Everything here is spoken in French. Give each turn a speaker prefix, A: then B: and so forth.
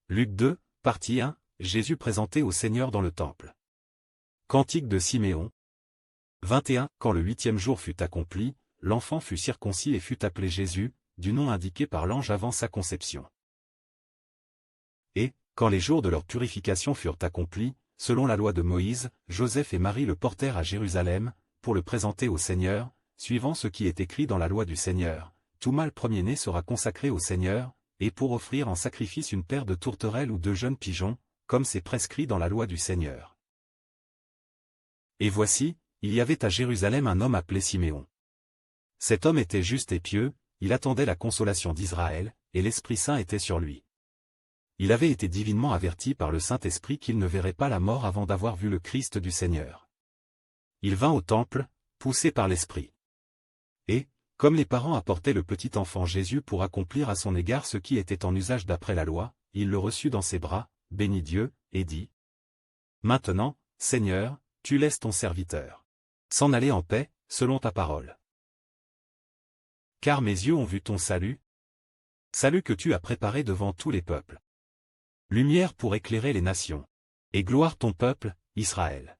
A: Luc 2, partie 1, Jésus présenté au Seigneur dans le temple. Cantique de Siméon. 21. Quand le 8e jour fut accompli, l'enfant fut circoncis et fut appelé Jésus, du nom indiqué par l'ange avant sa conception. Et, quand les jours de leur purification furent accomplis, selon la loi de Moïse, Joseph et Marie le portèrent à Jérusalem, pour le présenter au Seigneur, suivant ce qui est écrit dans la loi du Seigneur. Tout mâle premier-né sera consacré au Seigneur, et pour offrir en sacrifice une paire de tourterelles ou 2 jeunes pigeons, comme c'est prescrit dans la loi du Seigneur. Et voici, il y avait à Jérusalem un homme appelé Siméon. Cet homme était juste et pieux, il attendait la consolation d'Israël, et l'Esprit Saint était sur lui. Il avait été divinement averti par le Saint-Esprit qu'il ne verrait pas la mort avant d'avoir vu le Christ du Seigneur. Il vint au temple, poussé par l'Esprit. Et, comme les parents apportaient le petit enfant Jésus pour accomplir à son égard ce qui était en usage d'après la loi, il le reçut dans ses bras, bénit Dieu, et dit : « Maintenant, Seigneur, tu laisses ton serviteur s'en aller en paix, selon ta parole. Car mes yeux ont vu ton salut, salut que tu as préparé devant tous les peuples. Lumière pour éclairer les nations. Et gloire ton peuple, Israël. »